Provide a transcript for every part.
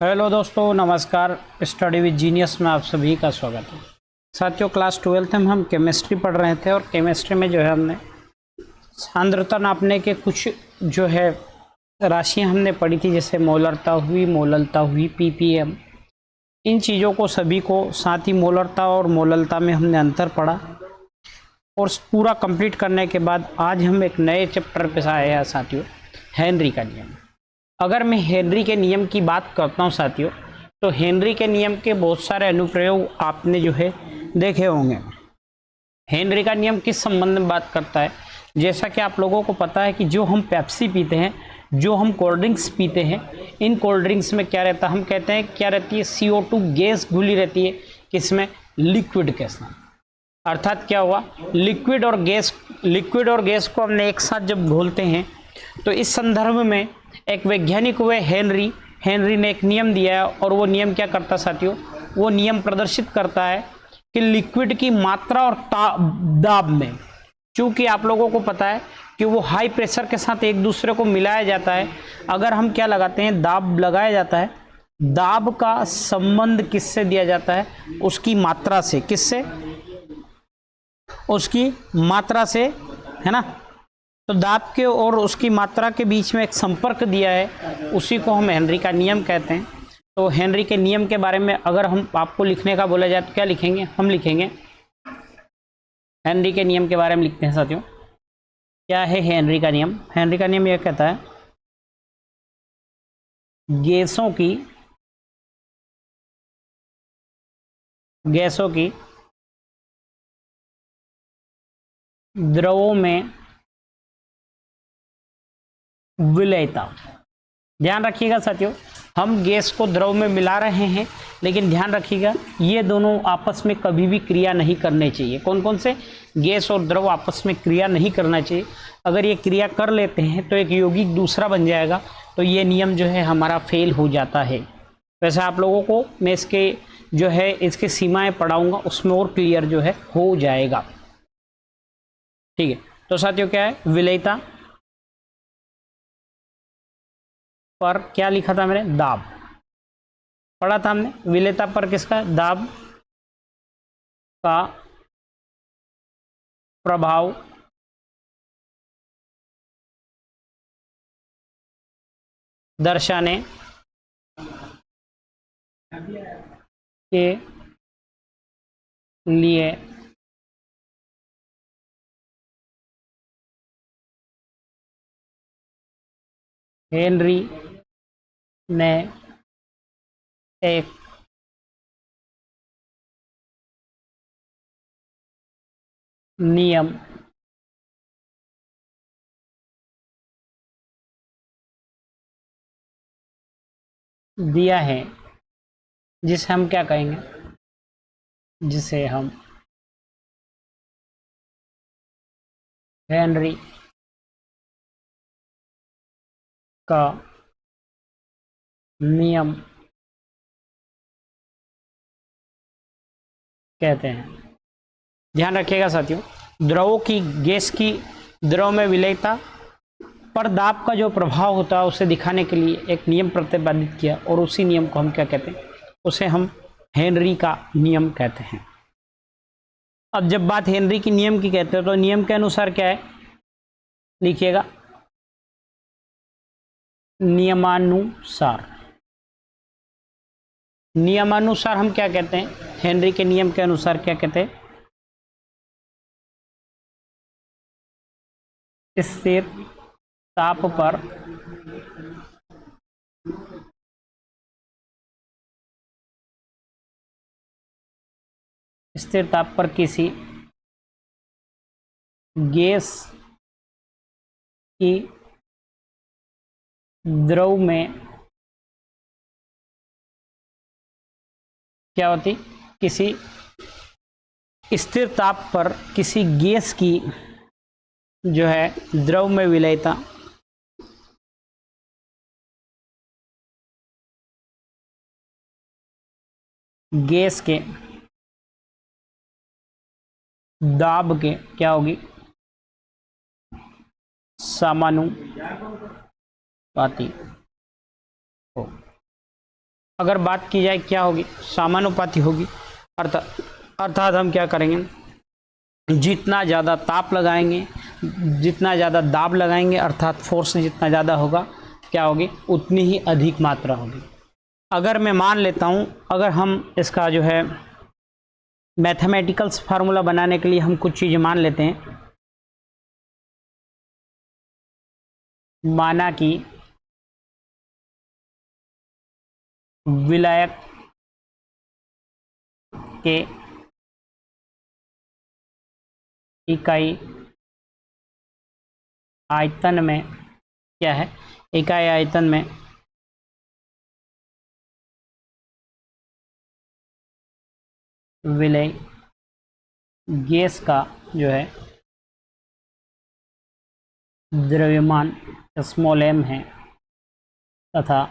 Hello दोस्तों, नमस्कार। Study with genius में आप सभी का स्वागत है। साथियों, क्लास 12th में हम केमिस्ट्री पढ़ रहे थे और केमिस्ट्री में जो है हमने सांद्रता नापने के कुछ जो है राशियां हमने पढ़ी थी, जैसे मोलरता हुई, पीपीएम। इन चीज़ों को सभी को, साथ ही मोलरता और मोललता में हमने अंतर पढ़ा। और पूरा कंप्लीट करने के बाद आज हम एक नए चैप्टर पे आए हैं साथियों, हेनरी का नियम। अगर मैं हेनरी के नियम की बात करता हूं साथियों, तो हेनरी के नियम के बहुत सारे अनुप्रयोग आपने जो है देखे होंगे। हेनरी का नियम किस संबंध में बात करता है? जैसा कि आप लोगों को पता है कि जो हम पेप्सी पीते हैं, जो हम कोल्ड ड्रिंक्स पीते हैं, इन कोल्ड ड्रिंक्स में क्या रहता है? हम कहते हैं क्या रहती है? CO2 गैस घुली रहती है। किसमें? लिक्विड के साथ। अर्थात क्या हुआ? लिक्विड और गैस को हमने एक साथ जब घोलते हैं, तो इस संदर्भ में एक वैज्ञानिक हुए हेनरी ने एक नियम दिया है। और वो नियम क्या करता साथियों? वो नियम प्रदर्शित करता है कि लिक्विड की मात्रा और दाब में, चूंकि आप लोगों को पता है कि वो हाई प्रेशर के साथ एक दूसरे को मिलाया जाता है। अगर हम क्या लगाते हैं? दाब लगाया जाता है। दाब का संबंध किससे दिया जाता है? उसकी मात्रा से। किससे? उसकी मात्रा से, है ना? तो दाब के और उसकी मात्रा के बीच में एक संपर्क दिया है, उसी को हम हेनरी का नियम कहते हैं। तो हेनरी के नियम के बारे में अगर हम आपको लिखने का बोला जाए तो क्या लिखेंगे? हम लिखेंगे हेनरी के नियम के बारे में लिखते हैं साथियों। क्या है हेनरी का नियम? हेनरी का नियम यह कहता है गैसों की द्रवों में विलयता। ध्यान रखिएगा साथियों, हम गैस को द्रव में मिला रहे हैं, लेकिन ध्यान रखिएगा ये दोनों आपस में कभी भी क्रिया नहीं करने चाहिए। कौन कौन से? गैस और द्रव आपस में क्रिया नहीं करना चाहिए। अगर ये क्रिया कर लेते हैं तो एक यौगिक दूसरा बन जाएगा, तो ये नियम जो है हमारा फेल हो जाता है। वैसे आप लोगों को मैं इसके जो है इसके सीमाएं पढ़ाऊंगा, उसमें और क्लियर जो है हो जाएगा। ठीक है, तो साथियों क्या है? विलयता पर क्या लिखा था मैंने? दाब पढ़ा था हमने। विलेयता पर किसका? दाब का प्रभाव दर्शाने के लिए हेनरी ने एक नियम दिया है, जिसे हम क्या कहेंगे? जिसे हम हेनरी का नियम कहते हैं। ध्यान रखिएगा साथियों, गैस की द्रव में विलयता पर दाब का जो प्रभाव होता है उसे दिखाने के लिए एक नियम प्रतिपादित किया, और उसी नियम को हम क्या कहते हैं? उसे हम हेनरी का नियम कहते हैं। अब जब बात हेनरी की नियम की कहते हैं, तो नियम के अनुसार क्या है? लिखिएगा नियमानुसार। नियमानुसार हम क्या कहते हैं? हेनरी के नियम के अनुसार क्या कहते हैं? स्थिर ताप पर किसी गैस की द्रव में क्या होती? किसी स्थिर ताप पर किसी गैस की जो है द्रव में विलयता गैस के दाब के क्या होगी? समानुपाती हो। अगर बात की जाए क्या होगी, समानुपाती होगी। अर्थात हम क्या करेंगे, जितना ज़्यादा ताप लगाएंगे, जितना ज़्यादा दाब लगाएंगे, अर्थात फोर्स जितना ज़्यादा होगा, क्या होगी, उतनी ही अधिक मात्रा होगी। अगर मैं मान लेता हूँ, अगर हम इसका जो है मैथमेटिकल्स फार्मूला बनाने के लिए हम कुछ चीज़ें मान लेते हैं। माना कि विलायक के इकाई आयतन में क्या है, इकाई आयतन में विलय गैस का जो है द्रव्यमान स्मॉल m है तथा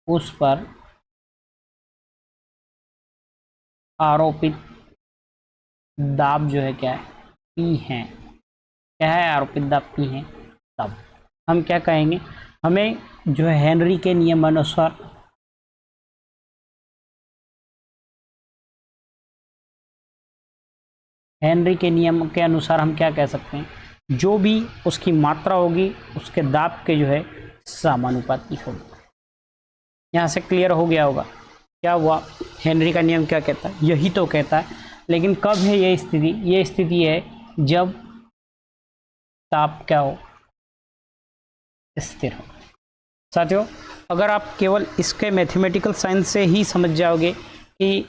उस पर आरोपित दाब जो है क्या है, P है। क्या है, आरोपित दाब P है। तब हम क्या कहेंगे, हमें जो है हेनरी के नियम अनुसार हेनरी के नियम के अनुसार हम क्या कह सकते हैं, जो भी उसकी मात्रा होगी उसके दाब के जो है समानुपाती होगी। यहाँ से क्लियर हो गया होगा क्या हुआ, हेनरी का नियम क्या कहता है, यही तो कहता है। लेकिन कब है ये स्थिति, ये स्थिति है जब ताप क्या हो, स्थिर हो। साथियों, अगर आप केवल इसके मैथमेटिकल साइंस से ही समझ जाओगे कि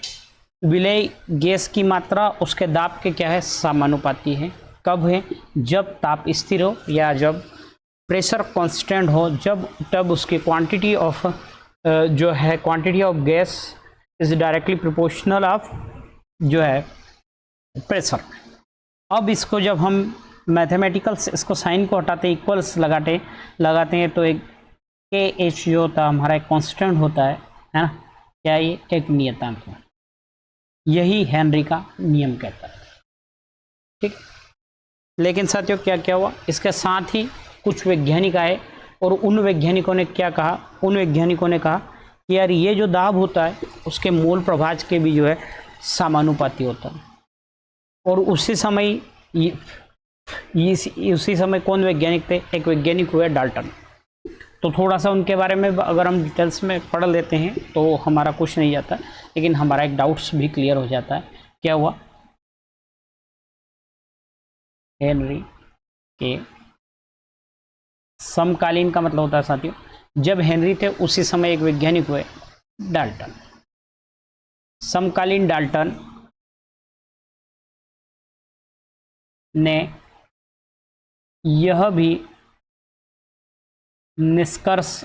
विलय गैस की मात्रा उसके दाब के क्या है, समानुपाती है। कब है, जब ताप स्थिर हो या जब प्रेशर कांस्टेंट हो, जब तब उसकी क्वांटिटी ऑफ जो है quantity of gas is directly proportional of जो है प्रेशर। अब इसको जब हम मैथमेटिकल से इसको साइन को हटाते हैं, इक्वल्स लगाते हैं तो एक के एच जो होता है हमारा एक कांस्टेंट होता है ना, क्या ये एक नियतांक है। यही हेनरी का नियम कहता है। ठीक, लेकिन साथियों क्या क्या हुआ, इसके साथ ही कुछ वैज्ञानिक आए और उन वैज्ञानिकों ने क्या कहा, उन वैज्ञानिकों ने कहा कि यार ये जो दाब होता है उसके मोल प्रभाज के भी जो है समानुपाती होता है। और उसी समय उसी समय कौन वैज्ञानिक थे, एक वैज्ञानिक हुए डाल्टन। तो थोड़ा सा उनके बारे में अगर हम डिटेल्स में पढ़ लेते हैं तो हमारा कुछ नहीं जाता, लेकिन हमारा एक डाउट्स भी क्लियर हो जाता है। क्या हुआ, हेनरी के समकालीन का मतलब होता है साथियों, जब हेनरी थे उसी समय एक वैज्ञानिक हुए डाल्टन। समकालीन डाल्टन ने यह भी निष्कर्ष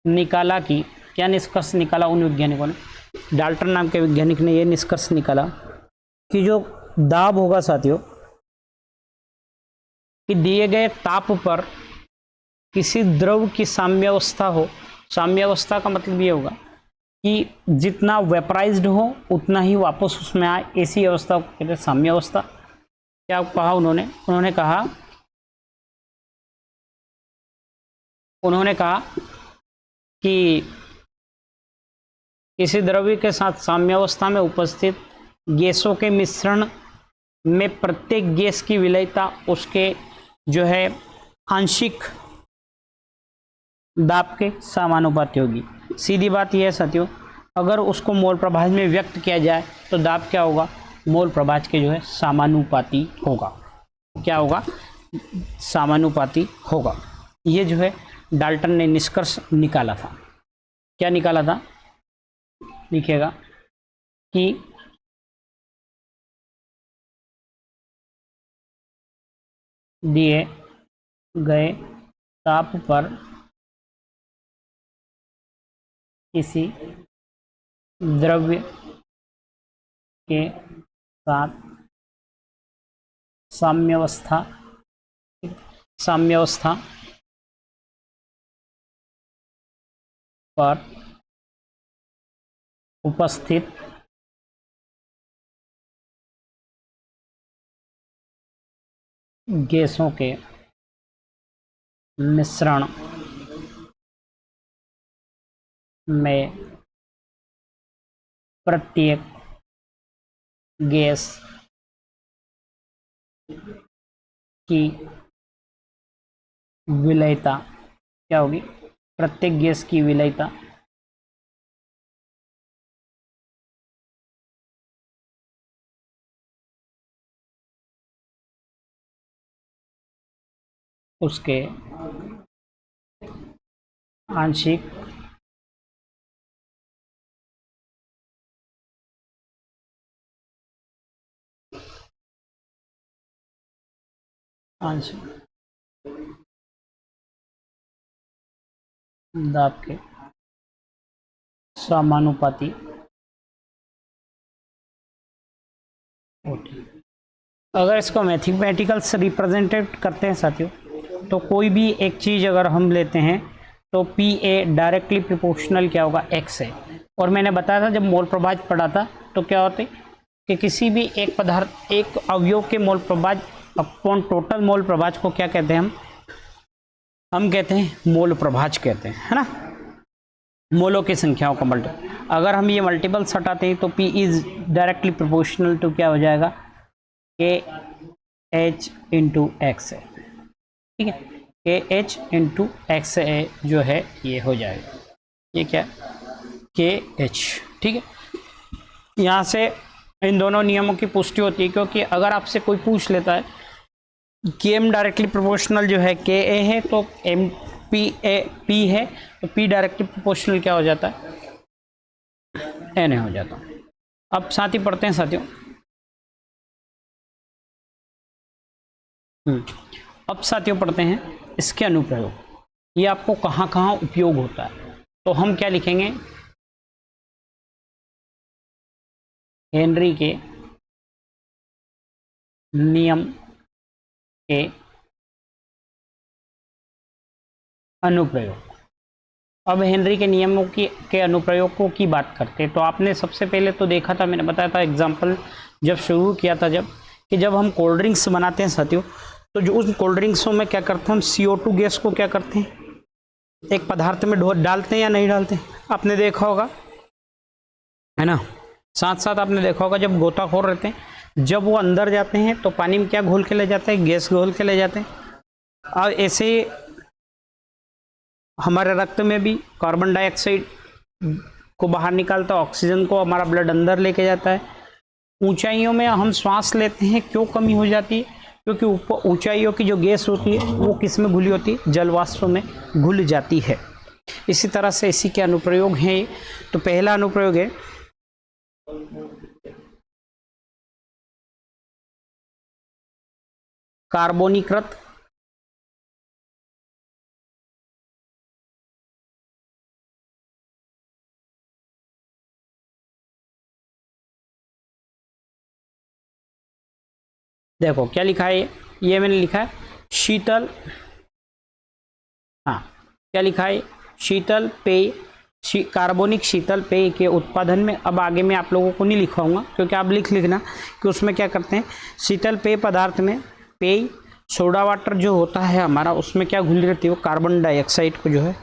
निकाला कि, क्या निष्कर्ष निकाला उन वैज्ञानिकों ने, डाल्टन नाम के वैज्ञानिक ने यह निष्कर्ष निकाला कि जो दाब होगा साथियों, कि दिए गए ताप पर किसी द्रव की साम्यावस्था हो। साम्यावस्था का मतलब ये होगा कि जितना वेपराइज्ड हो उतना ही वापस उसमें आए, ऐसी अवस्था को कहते हैं साम्यावस्था। क्या कहा उन्होंने, उन्होंने कहा कि किसी द्रव्य के साथ साम्यावस्था में उपस्थित गैसों के मिश्रण में प्रत्येक गैस की विलयता उसके जो है आंशिक दाब के समानुपाती होगी। सीधी बात यह है साथियों, अगर उसको मोल प्रभाज में व्यक्त किया जाए तो दाब क्या होगा, मोल प्रभाज के जो है समानुपाती होगा। क्या होगा, समानुपाती होगा। ये जो है डाल्टन ने निष्कर्ष निकाला था। क्या निकाला था, लिखिएगा कि दिए गए ताप पर किसी द्रव्य के साथ साम्यावस्था पर उपस्थित गैसों के मिश्रण में प्रत्येक गैस की विलयता क्या होगी? प्रत्येक गैस की विलयता उसके आंशिक दाब के समानुपाती होती है। अगर इसको मैथमेटिकल से रिप्रेजेंटेट करते हैं साथियों, तो कोई भी एक चीज़ अगर हम लेते हैं तो पी ए डायरेक्टली प्रोपोर्शनल क्या होगा? एक्स है। और मैंने बताया था जब मोल प्रभाज पढ़ा था तो क्या होते कि किसी भी एक पदार्थ एक अवयव के मोल प्रभाज अपॉन टोटल मोल प्रभाज को क्या कहते हैं? हम कहते हैं मोल प्रभाज कहते हैं, है ना, मोलों की संख्याओं का मल्टीपल। अगर हम ये मल्टीपल्स हटाते हैं तो P is directly proportional to क्या हो जाएगा? के एच इंटू एक्स है, ठीक है, के एच इंटू एक्स ए जो है ये हो जाएगा, ये क्या? के एच, ठीक है। यहाँ से इन दोनों नियमों की पुष्टि होती है, क्योंकि अगर आपसे कोई पूछ लेता है कि एम डायरेक्टली प्रोपोर्शनल जो है के ए है तो एम पी ए पी है, तो पी डायरेक्टली प्रोपोर्शनल क्या हो जाता है? एन हो जाता। अब साथ ही पढ़ते हैं साथियों, अब साथियों पढ़ते हैं इसके अनुप्रयोग, ये आपको कहाँ कहाँ उपयोग होता है। तो हम क्या लिखेंगे? हेनरी के नियम के अनुप्रयोग। अब हेनरी के नियमों के अनुप्रयोगों की बात करते हैं तो आपने सबसे पहले तो देखा था, मैंने बताया था एग्जाम्पल जब शुरू किया था जब हम कोल्ड ड्रिंक्स बनाते हैं साथियों, तो जो उस कोल्ड ड्रिंक्सों में क्या करते हैं? हम CO2 गैस को क्या करते हैं? एक पदार्थ में डालते हैं या नहीं डालते? आपने देखा होगा, है ना। साथ साथ आपने देखा होगा जब गोताखोर रहते हैं, जब वो अंदर जाते हैं तो पानी में क्या घोल के ले जाते हैं? गैस घोल के ले जाते हैं। और ऐसे हमारे रक्त में भी कार्बन डाइऑक्साइड को बाहर निकालता है, ऑक्सीजन को हमारा ब्लड अंदर लेके जाता है। ऊंचाइयों में हम श्वास लेते हैं, क्यों कमी हो जाती है? क्योंकि ऊपर ऊंचाइयों की जो गैस होती है वो किस में घुली होती है? जलवाष्प में घुल जाती है। इसी तरह से इसी के अनुप्रयोग हैं। तो पहला अनुप्रयोग है कार्बोनीकृत देखो क्या लिखा है, ये मैंने लिखा है शीतल, हाँ क्या लिखा है? शीतल पेय, कार्बनिक शीतल पेय के उत्पादन में। अब आगे मैं आप लोगों को नहीं लिखवाऊंगा क्योंकि आप लिखना कि उसमें क्या करते हैं। शीतल पेय पदार्थ में पेय सोडा वाटर जो होता है हमारा, उसमें क्या घुली रहती है? वो कार्बन डाइऑक्साइड को जो है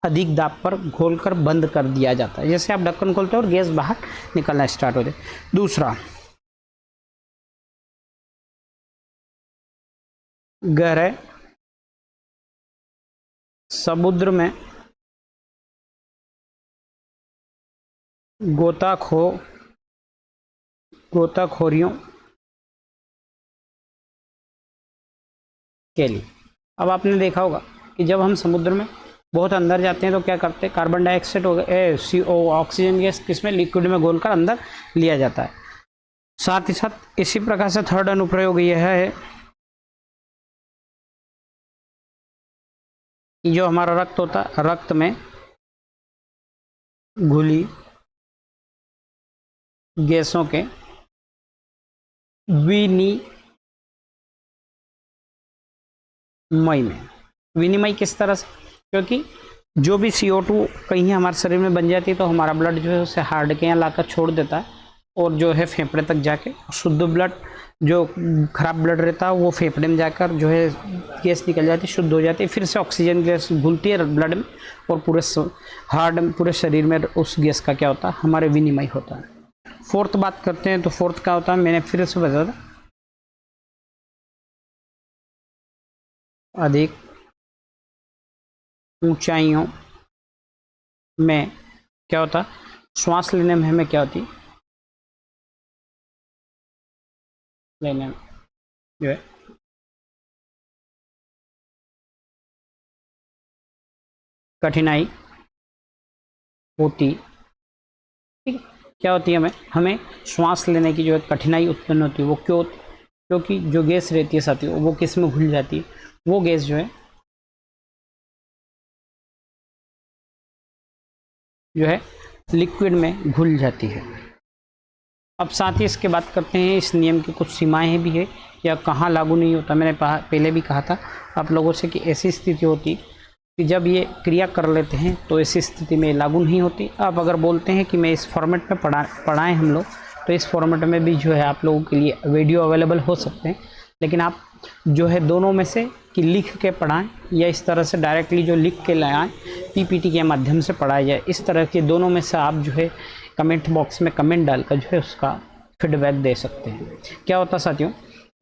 अधिक दाब पर घोलकर बंद कर दिया जाता है। जैसे आप ढक्कन खोलते हो और गैस बाहर निकलना स्टार्ट हो जाए। दूसरा, गहरे समुद्र में गोताखोरियों के लिए। अब आपने देखा होगा कि जब हम समुद्र में बहुत अंदर जाते हैं तो क्या करते हैं? कार्बन डाइऑक्साइड हो गया, CO ऑक्सीजन गैस किसमें? लिक्विड में घोलकर अंदर लिया जाता है। साथ ही साथ इसी प्रकार से थर्ड अनुप्रयोग यह है कि जो हमारा रक्त होता है, रक्त में घुली गैसों के विनिमय किस तरह से? क्योंकि जो भी CO2 कहीं हमारे शरीर में बन जाती है तो हमारा ब्लड जो है उसे हार्ड के यहाँ लाकर छोड़ देता है और जो है फेफड़े तक जाके शुद्ध ब्लड जो खराब ब्लड रहता है वो फेफड़े में जाकर जो है गैस निकल जाती है, शुद्ध हो जाती है, फिर से ऑक्सीजन गैस घुलती है ब्लड में और पूरे शरीर में उस गैस का क्या होता है, हमारे विनिमय होता है। फोर्थ बात करते हैं तो फोर्थ क्या होता है, मैंने फिर से बताया था, अधिक ऊंचाइयों में क्या होता, श्वास लेने में हमें क्या होती, लेने में जो है कठिनाई होती, ठीक है। क्या होती है, हमें श्वास लेने की जो है कठिनाई उत्पन्न होती है। वो क्यों, क्योंकि जो गैस रहती है साथियों वो किस में घुल जाती है, वो गैस जो है लिक्विड में घुल जाती है। अब साथ ही इसके बात करते हैं, इस नियम की कुछ सीमाएं भी है या कहाँ लागू नहीं होता। मैंने पहले भी कहा था आप लोगों से कि ऐसी स्थिति होती कि जब ये क्रिया कर लेते हैं तो ऐसी स्थिति में लागू नहीं होती। आप अगर बोलते हैं कि मैं इस फॉर्मेट में पढ़ाएं हम लोग, तो इस फॉर्मेट में भी जो है आप लोगों के लिए वीडियो अवेलेबल हो सकते हैं, लेकिन आप जो है दोनों में से कि लिख के पढ़ाएं या इस तरह से डायरेक्टली जो लिख के लाएं पीपीटी के माध्यम से पढ़ाया जाए, इस तरह के दोनों में से आप जो है कमेंट बॉक्स में कमेंट डालकर जो है उसका फीडबैक दे सकते हैं। क्या होता साथियों,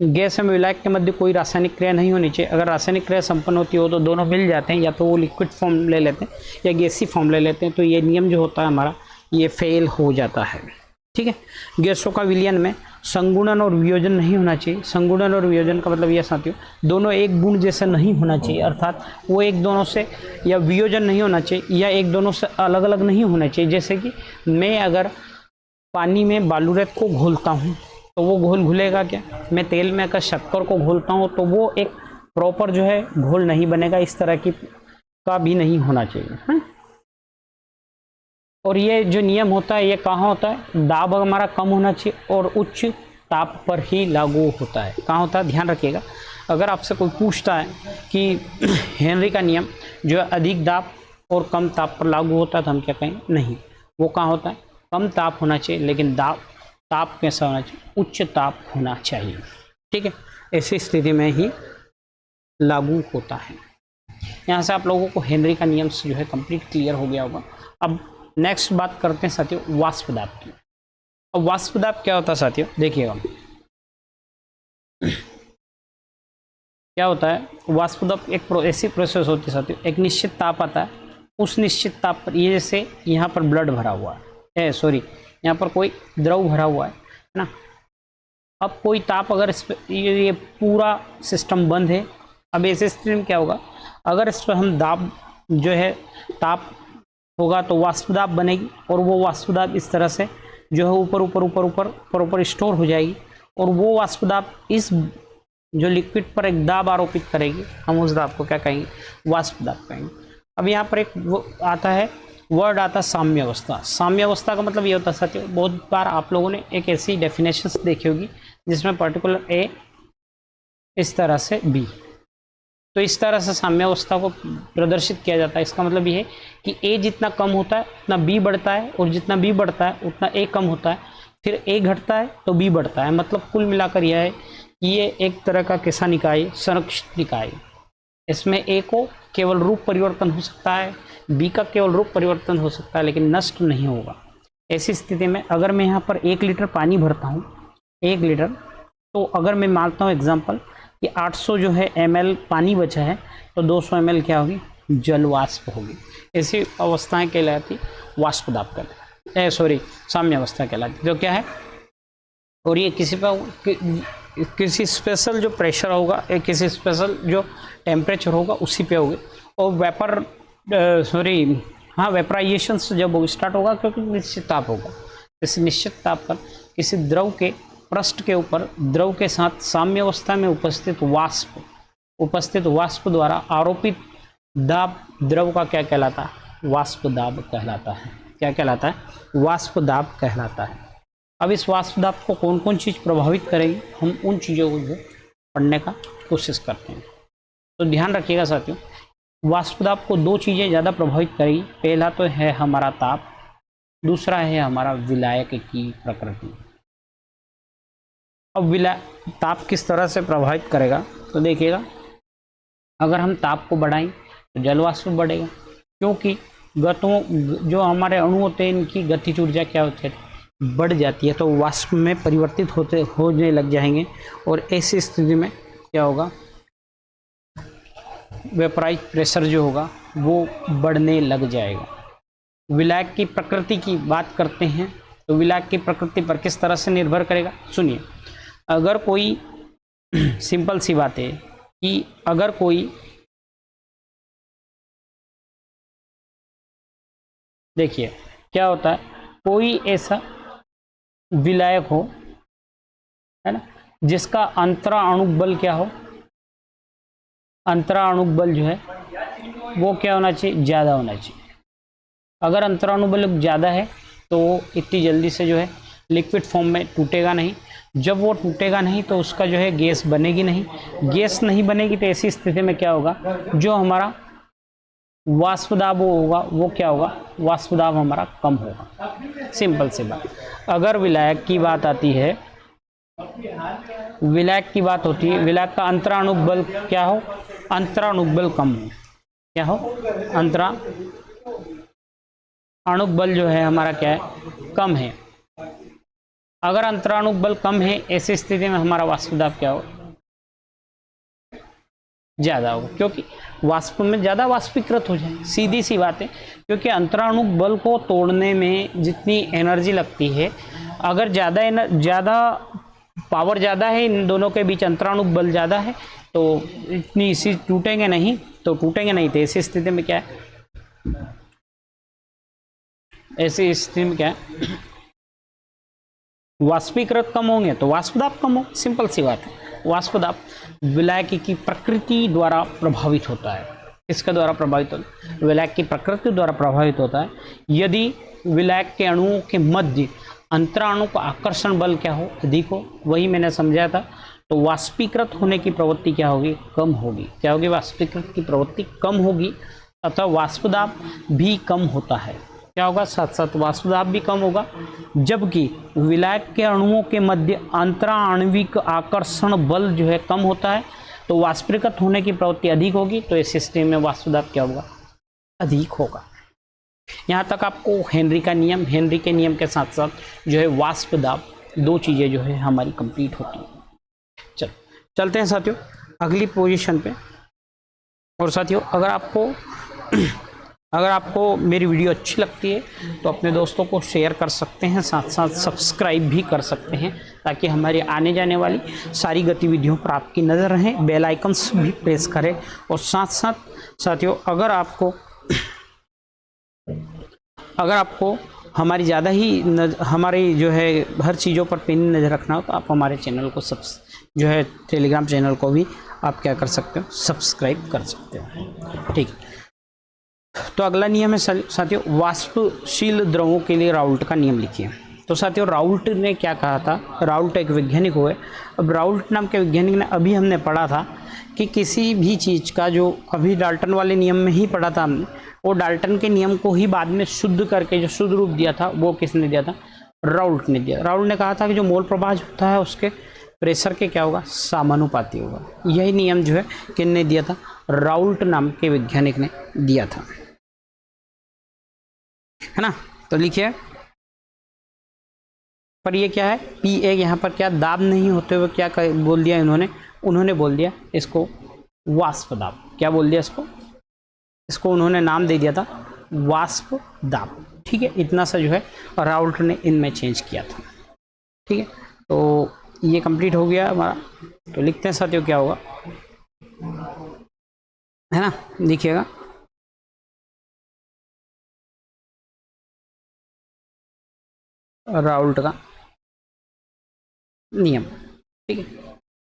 गैस एवं विलायक के मध्य कोई रासायनिक क्रिया नहीं होनी चाहिए। अगर रासायनिक क्रिया संपन्न होती हो तो दोनों मिल जाते हैं, या तो वो लिक्विड फॉर्म ले लेते हैं या गैसी फॉर्म ले लेते हैं, तो ये नियम जो होता है हमारा ये फेल हो जाता है, ठीक है। गैसों का विलयन में संगुणन और वियोजन नहीं होना चाहिए। संगुणन और वियोजन का मतलब यह साथियों, दोनों एक गुण जैसा नहीं होना चाहिए, अर्थात वो एक दोनों से, या वियोजन नहीं होना चाहिए या एक दोनों से अलग अलग नहीं होना चाहिए। जैसे कि मैं अगर पानी में बालूरेत को घोलता हूँ तो वो घोल घुलेगा क्या, मैं तेल में अगर शक्कर को घोलता हूँ तो वो एक प्रॉपर जो है घोल नहीं बनेगा, इस तरह की का भी नहीं होना चाहिए, है? और ये जो नियम होता है ये कहाँ होता है, दाब हमारा कम होना चाहिए और उच्च ताप पर ही लागू होता है। कहाँ होता है, ध्यान रखिएगा। अगर आपसे कोई पूछता है कि हेनरी का नियम जो है अधिक दाब और कम ताप पर लागू होता है, तो हम क्या कहेंगे, नहीं, वो कहाँ होता है, कम ताप होना चाहिए, लेकिन ताप कैसा होना चाहिए, उच्च ताप होना चाहिए, ठीक है। ऐसी स्थिति में ही लागू होता है। यहाँ से आप लोगों को हेनरी का नियम जो है कंप्लीट क्लियर हो गया होगा। अब नेक्स्ट बात करते हैं साथियों वाष्प दाब की। अब वाष्प दाब क्या होता है साथियों, देखिएगा क्या होता है। वाष्प दाब एक ऐसी प्रोसेस होती है साथियों, एक निश्चित ताप आता है, उस निश्चित ताप पर, ये जैसे यहाँ पर ब्लड भरा हुआ है, सॉरी यहाँ पर कोई द्रव भरा हुआ है ना। अब कोई ताप अगर इस पर, ये पूरा सिस्टम बंद है, अब ऐसे स्थिति में क्या होगा, अगर इस पर हम दाब जो है ताप होगा तो वाष्प दाब बनेगी, और वो वाष्प दाब इस तरह से जो है ऊपर ऊपर ऊपर ऊपर ऊपर ऊपर स्टोर हो जाएगी, और वो वाष्प दाब इस जो लिक्विड पर एक दाब आरोपित करेगी, हम उस दाब को क्या कहेंगे, वाष्प दाब कहेंगे। अब यहाँ पर एक वो आता है वर्ड आता है साम्य अवस्था। साम्य अवस्था का मतलब ये होता है साथियों, बहुत बार आप लोगों ने एक ऐसी डेफिनेशन देखी होगी जिसमें पर्टिकुलर ए इस तरह से बी, तो इस तरह से साम्य अवस्था को प्रदर्शित किया जाता है। इसका मतलब ये है कि ए जितना कम होता है उतना बी बढ़ता है, और जितना बी बढ़ता है उतना ए कम होता है, फिर ए घटता है तो बी बढ़ता है। मतलब कुल मिलाकर यह है कि ये एक तरह का कैसा निकाय, संरक्षित निकाय। इसमें ए को केवल रूप परिवर्तन हो सकता है, बी का केवल रूप परिवर्तन हो सकता है, लेकिन नष्ट नहीं होगा। ऐसी स्थिति में अगर मैं यहाँ पर 1 लीटर पानी भरता हूँ, 1 लीटर, तो अगर मैं मानता हूँ एग्जाम्पल कि 800 जो है ml पानी बचा है, तो 200 ml क्या होगी, जल वाष्प होगी। ऐसी अवस्थाएं कहलाती वाष्प दाब कहलाती, सॉरी साम्य अवस्था कहलाती, जो क्या है। और ये किसी स्पेशल जो प्रेशर होगा, किसी स्पेशल जो टेम्परेचर होगा उसी पे होगी। और वेपराइजेशन जब स्टार्ट होगा, क्योंकि निश्चित ताप होगा, इस निश्चित ताप पर किसी द्रव के पृष्ठ के ऊपर द्रव के साथ साम्य अवस्था में उपस्थित वाष्प द्वारा आरोपित दाब द्रव का क्या कहलाता है, वाष्प दाब कहलाता है। क्या कहलाता है, वाष्प दाब कहलाता है। अब इस वाष्प दाब को कौन कौन चीज़ प्रभावित करेगी, हम उन चीज़ों को जो पढ़ने का कोशिश करते हैं। तो ध्यान रखिएगा साथियों, वाष्प दाब को 2 चीज़ें ज़्यादा प्रभावित करेगी। पहला तो है हमारा ताप, दूसरा है हमारा विलायक की प्रकृति। अब ताप किस तरह से प्रभावित करेगा, तो देखिएगा, अगर हम ताप को बढ़ाएं तो जल वाष्प बढ़ेगा, क्योंकि गतों जो हमारे अणु होते हैं इनकी गतिज ऊर्जा क्या होती है, बढ़ जाती है, तो वाष्प में परिवर्तित होने लग जाएंगे, और ऐसी स्थिति में क्या होगा, वेपराइज प्रेशर जो होगा वो बढ़ने लग जाएगा। विलायक की प्रकृति की बात करते हैं, तो विलायक की प्रकृति पर किस तरह से निर्भर करेगा, सुनिए। अगर कोई सिंपल सी बात है कि अगर कोई, देखिए क्या होता है, कोई ऐसा विलायक हो, है ना, जिसका अंतरा अणुक बल क्या हो, अंतरा अणुक बल जो है वो क्या होना चाहिए, ज़्यादा होना चाहिए। अगर अंतरा अणुक बल ज़्यादा है तो इतनी जल्दी से जो है लिक्विड फॉर्म में टूटेगा नहीं। जब वो टूटेगा नहीं तो उसका जो है गैस बनेगी नहीं, गैस नहीं बनेगी तो ऐसी स्थिति में क्या होगा, जो हमारा वाष्प दाब होगा वो क्या होगा, वाष्प दाब हमारा कम होगा। सिंपल सी बात। अगर विलायक की बात आती है, विलायक की बात होती है, विलायक का अंतराणुक बल क्या हो, अंतराणुक बल कम हो, क्या हो, अंतरा अणुक बल जो है हमारा क्या है, कम है। अगर अंतराणुक बल कम है, ऐसी स्थिति में हमारा वाष्प दाब क्या हो, ज्यादा होगा, क्योंकि वाष्प में ज्यादा वाष्पीकृत हो जाए, सीधी सी बात है। क्योंकि अंतराणुक बल को तोड़ने में जितनी एनर्जी लगती है, अगर ज्यादा पावर ज्यादा है, इन दोनों के बीच अंतराणुक बल ज्यादा है, तो इतनी इसी टूटेंगे नहीं, तो ऐसी स्थिति में क्या है, ऐसी स्थिति में क्या है, वाष्पीकृत कम होंगे तो वाष्प दाब कम हो, सिंपल सी बात है। वाष्प दाब विलायक की प्रकृति द्वारा प्रभावित होता है। किसके द्वारा प्रभावित होता है, विलायक की प्रकृति द्वारा प्रभावित होता है। यदि विलायक के अणुओं के मध्य अंतराणु का आकर्षण बल क्या हो, अधिक हो, वही मैंने समझाया था, तो वाष्पीकृत होने की प्रवृत्ति क्या होगी, कम होगी। क्या होगी, वाष्पीकृत की प्रवृत्ति कम होगी, अतः वाष्प दाब भी कम होता है। क्या होगा, साथ साथ वाष्प दाब भी कम होगा। जबकि विलायक के अणुओं के मध्य अंतराण्विक आकर्षण बल जो है कम होता है, तो वाष्पीकृत होने की प्रवृत्ति अधिक होगी, तो इस स्थिति में वाष्प दाब क्या होगा, अधिक होगा। यहाँ तक आपको हेनरी का नियम, हेनरी के नियम के साथ साथ जो है वाष्प दाब, दो चीजें जो है हमारी कंप्लीट होती हैं। चलते हैं साथियों अगली पोजीशन पे। और साथियों अगर आपको मेरी वीडियो अच्छी लगती है तो अपने दोस्तों को शेयर कर सकते हैं, साथ साथ सब्सक्राइब भी कर सकते हैं, ताकि हमारी आने जाने वाली सारी गतिविधियों पर आपकी नज़र रहे। बेल आइकन्स भी प्रेस करें। और साथ साथ साथियों अगर आपको हमारी ज़्यादा ही हमारी जो है हर चीज़ों पर पेनी नज़र रखना हो, तो आप हमारे चैनल को जो है टेलीग्राम चैनल को भी आप क्या कर सकते हो, सब्सक्राइब कर सकते हो। ठीक है, तो अगला नियम है साथियों, वाष्पशील द्रवों के लिए राउल्ट का नियम लिखिए। तो साथियों राउल्ट ने क्या कहा था, राउल्ट एक वैज्ञानिक हुए। अब राउल्ट नाम के वैज्ञानिक ने, अभी हमने पढ़ा था कि किसी भी चीज़ का जो अभी डाल्टन वाले नियम में ही पढ़ा था हमने, वो डाल्टन के नियम को ही बाद में शुद्ध करके जो शुद्ध रूप दिया था वो किसने दिया था, राउल्ट ने दिया। राउल्ट ने कहा था कि जो मोल प्रवाह होता है उसके प्रेशर के क्या होगा, समानुपाती होगा। यही नियम जो है किसने दिया था, राउल्ट नाम के वैज्ञानिक ने दिया था, है ना। तो लिखिए, पर ये क्या है, पी ए, यहाँ पर क्या दाब नहीं होते हुए क्या बोल दिया उन्होंने बोल दिया इसको वाष्प दाब। क्या बोल दिया इसको उन्होंने नाम दे दिया था वाष्प दाब। ठीक है, इतना सा जो है राउल्ट ने इनमें चेंज किया था। ठीक है, तो ये कंप्लीट हो गया हमारा। तो लिखते हैं साथियों क्या होगा, है ना, देखिएगा, राउल्ट का नियम। ठीक है,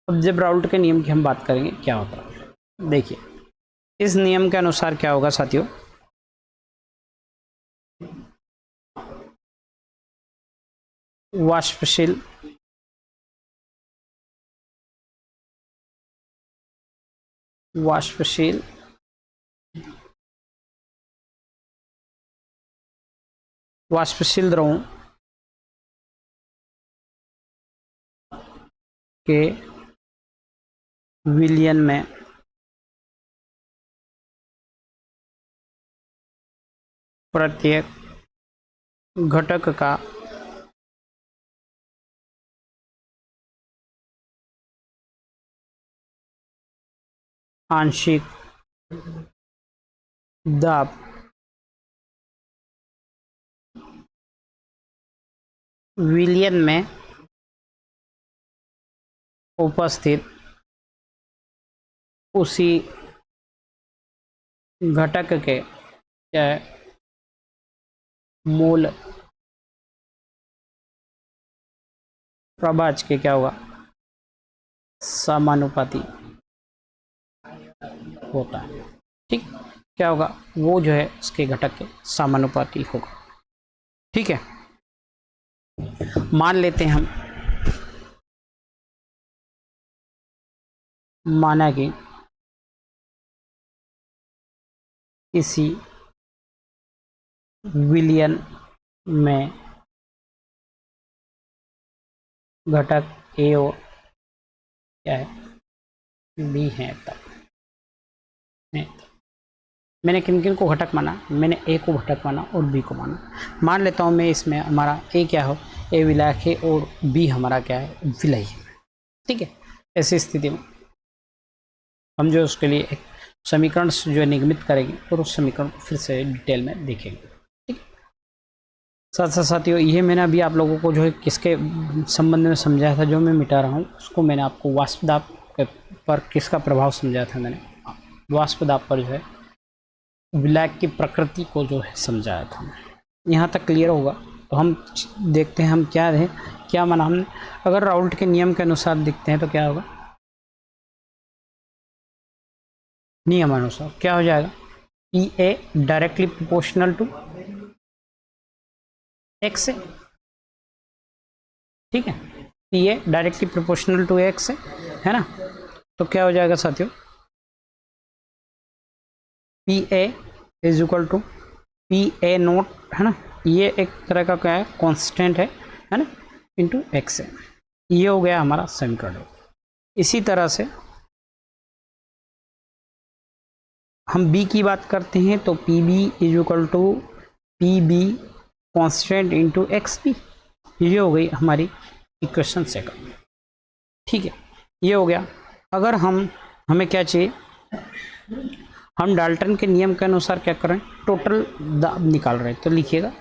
अब जब राउल्ट के नियम की हम बात करेंगे क्या होता है, देखिए इस नियम के अनुसार क्या होगा साथियों, वाष्पशील वाष्पशील द्रवों के विलयन में प्रत्येक घटक का आंशिक दाब विलयन में उपस्थित उसी घटक के क्या है मूल प्रभाज के क्या होगा समानुपाती होता है। ठीक, क्या होगा वो जो है उसके घटक के समानुपाती होगा। ठीक है, मान लेते हैं हम, माना कि किसी विलयन में घटक ए और क्या है बी है। तब मैंने किन किन को घटक माना, मैंने ए को घटक माना और बी को माना। मान लेता हूँ मैं इसमें हमारा ए क्या हो, ए विलायक है और बी हमारा क्या है विलय है। ठीक है, ऐसी स्थिति में हम जो उसके लिए एक समीकरण जो है निगमित करेंगे और उस समीकरण को फिर से डिटेल में देखेंगे। ठीक, साथ साथ साथियों ये मैंने अभी आप लोगों को जो है किसके संबंध में समझाया था, जो मैं मिटा रहा हूँ उसको मैंने आपको वाष्प दाब पर किसका प्रभाव समझाया था। मैंने वाष्प दाब पर जो है विलायक की प्रकृति को जो है समझाया था। यहाँ तक क्लियर होगा तो हम देखते हैं हम क्या है, क्या माना हमने। अगर राउल्ट के नियम के अनुसार देखते हैं तो क्या होगा, नियमानुसार क्या हो जाएगा, P A directly proportional to X है। ठीक है, P A directly proportional to X है ना। तो क्या हो जाएगा साथियों, P A is equal to P A nought है ना, ये एक तरह का क्या है कांस्टेंट है ना, इंटू एक्स है। ये हो गया हमारा समीकरण। इसी तरह से हम बी की बात करते हैं तो P B is equal to P B constant into X B. ये हो गई हमारी इक्वेशन सेकंड। ठीक है, ये हो गया। अगर हमें क्या चाहिए, हम डाल्टन के नियम के अनुसार क्या करें, टोटल दाब निकाल रहे हैं। तो लिखिएगा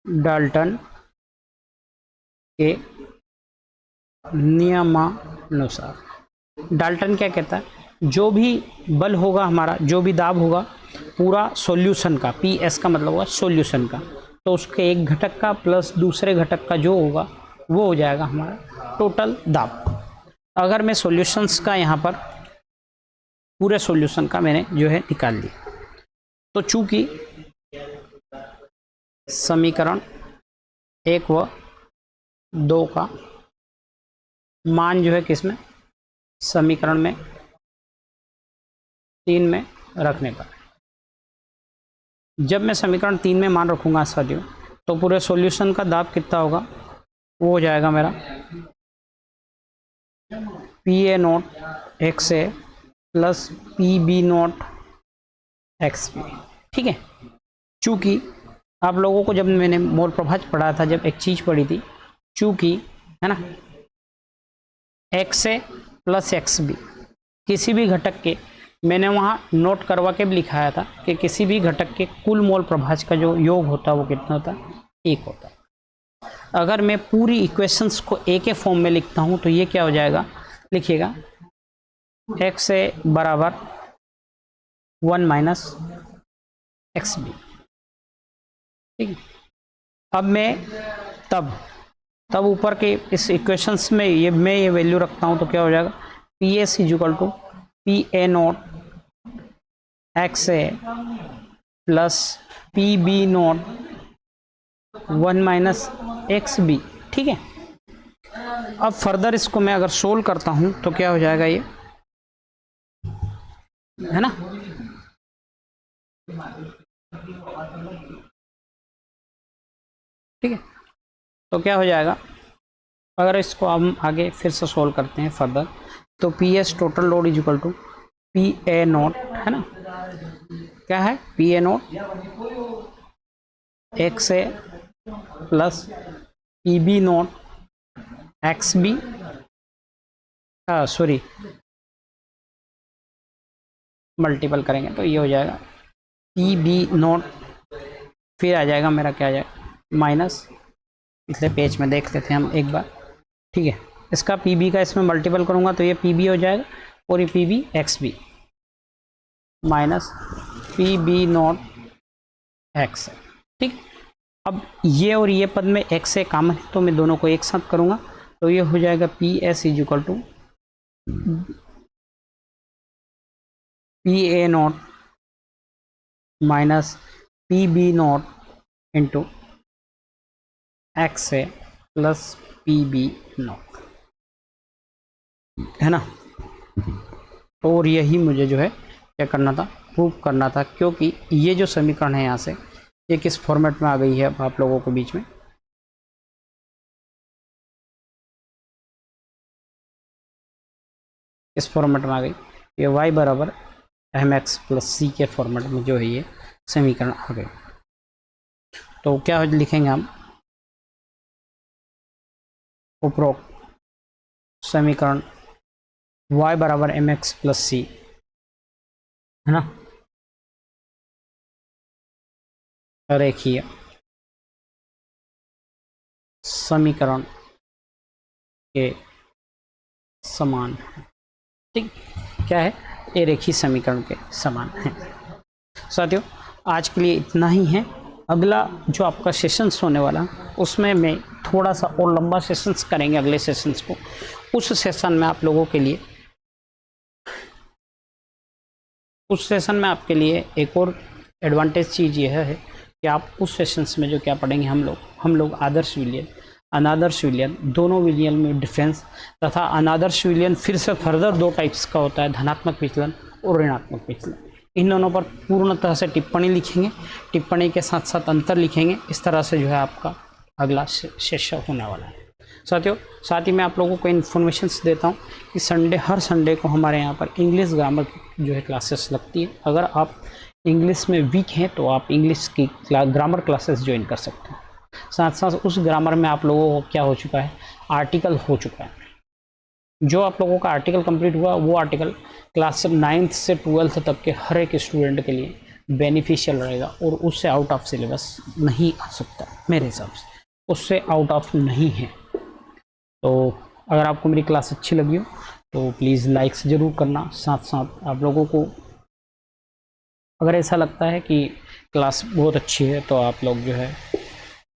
डाल्टन के नियमानुसार। डाल्टन क्या कहता है, जो भी बल होगा हमारा, जो भी दाब होगा पूरा सॉल्यूशन का, पी एस का मतलब होगा सॉल्यूशन का, तो उसके एक घटक का प्लस दूसरे घटक का जो होगा वो हो जाएगा हमारा टोटल दाब। अगर मैं सॉल्यूशंस का यहाँ पर पूरे सॉल्यूशन का मैंने जो है निकाल लिया, तो चूंकि समीकरण 1 व 2 का मान जो है किसमें, समीकरण में 3 में रखने पर, जब मैं समीकरण 3 में मान रखूंगा साथियों तो पूरे सॉल्यूशन का दाब कितना होगा, वो हो जाएगा मेरा P A nought X A plus P B nought X B. ठीक है, चूंकि आप लोगों को जब मैंने मोल प्रभाज पढ़ा था, जब एक चीज पढ़ी थी, चूंकि है ना x A plus x B किसी भी घटक के, मैंने वहाँ नोट करवा के भी लिखाया था कि किसी भी घटक के कुल मोल प्रभाज का जो योग होता है वो कितना होता है, 1 होता है। अगर मैं पूरी इक्वेशंस को ए के फॉर्म में लिखता हूँ तो ये क्या हो जाएगा, लिखिएगा एक्स ए बराबर 1 माइनस एक्स बी। ठीक है, अब मैं तब ऊपर के इस इक्वेशंस में मैं ये वैल्यू रखता हूँ तो क्या हो जाएगा, P S is equal to P A nought X A plus P B nought 1 minus X B. ठीक है, अब फर्दर इसको मैं अगर सोल्व करता हूं तो क्या हो जाएगा, ये है ना, ठीक है, तो क्या हो जाएगा, अगर इसको हम आगे फिर से सोल्व करते हैं फर्दर, तो P S total load is equal to P A nought, है ना, क्या है P A nought X A plus P B nought X B, sorry multiple करेंगे तो ये हो जाएगा पी बी नोट, फिर आ जाएगा मेरा क्या आ जाएगा माइनस, पिछले पेज में देख लेते हैं हम एक बार, ठीक है। इसका पी बी का इसमें मल्टीपल करूँगा तो ये पी बी हो जाएगा और ये P B X B minus P B nought X, ठीक। अब ये और ये पद में एक्स से कॉमन है तो मैं दोनों को एक साथ करूँगा तो ये हो जाएगा P S is equal to P A nought minus P B nought into X A plus P B nought, है ना। और यही मुझे जो है क्या करना था, प्रूव करना था, क्योंकि ये जो समीकरण है यहाँ से ये किस फॉर्मेट में आ गई है अब आप लोगों के बीच में, इस फॉर्मेट में आ गई, ये y बराबर एम एक्स प्लस सी के फॉर्मेट में जो है ये समीकरण आ गए। तो क्या लिखेंगे हम, उपरोक्त समीकरण y बराबर एम एक्स प्लस सी, है ना, रेखीय समीकरण के समान है, ठीक। क्या है, ये रेखीय समीकरण के समान है। साथियों आज के लिए इतना ही है। अगला जो आपका सेशंस होने वाला उसमें मैं थोड़ा सा और लंबा सेशंस करेंगे अगले सेशंस को। उस सेशन में आप लोगों के लिए, उस सेशन में आपके लिए एक और एडवांटेज चीज़ यह है कि आप उस सेशंस में जो क्या पढ़ेंगे हम लोग आदर्श विलयन, अनादर्श विलयन, दोनों विलयन में डिफरेंस, तथा अनादर्श विलयन फिर से फर्दर दो टाइप्स का होता है, धनात्मक विचलन और ऋणात्मक विचलन। इन दोनों पर पूर्णतः से टिप्पणी लिखेंगे, टिप्पणी के साथ साथ अंतर लिखेंगे। इस तरह से जो है आपका अगला सेशन होने वाला है। साथियों साथ ही मैं आप लोगों को इन्फॉर्मेशन देता हूँ कि हर संडे को हमारे यहाँ पर इंग्लिश ग्रामर की जो है क्लासेस लगती है। अगर आप इंग्लिश में वीक हैं तो आप इंग्लिश की ग्रामर क्लासेस ज्वाइन कर सकते हैं। साथ साथ उस ग्रामर में आप लोगों को क्या हो चुका है, आर्टिकल हो चुका है। जो आप लोगों का आर्टिकल कंप्लीट हुआ वो आर्टिकल क्लास 9th से 12th तक के हर एक स्टूडेंट के लिए बेनिफिशियल रहेगा और उससे आउट ऑफ सिलेबस नहीं आ सकता। मेरे हिसाब से उससे आउट ऑफ नहीं है। तो अगर आपको मेरी क्लास अच्छी लगी हो तो प्लीज़ लाइक्स ज़रूर करना। साथ साथ आप लोगों को अगर ऐसा लगता है कि क्लास बहुत अच्छी है तो आप लोग जो है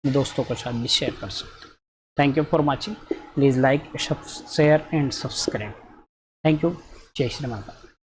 दोस्तों के साथ भी शेयर कर सकते हैं। Thank you for watching. Please like, share and subscribe. Thank you. जय श्री माता।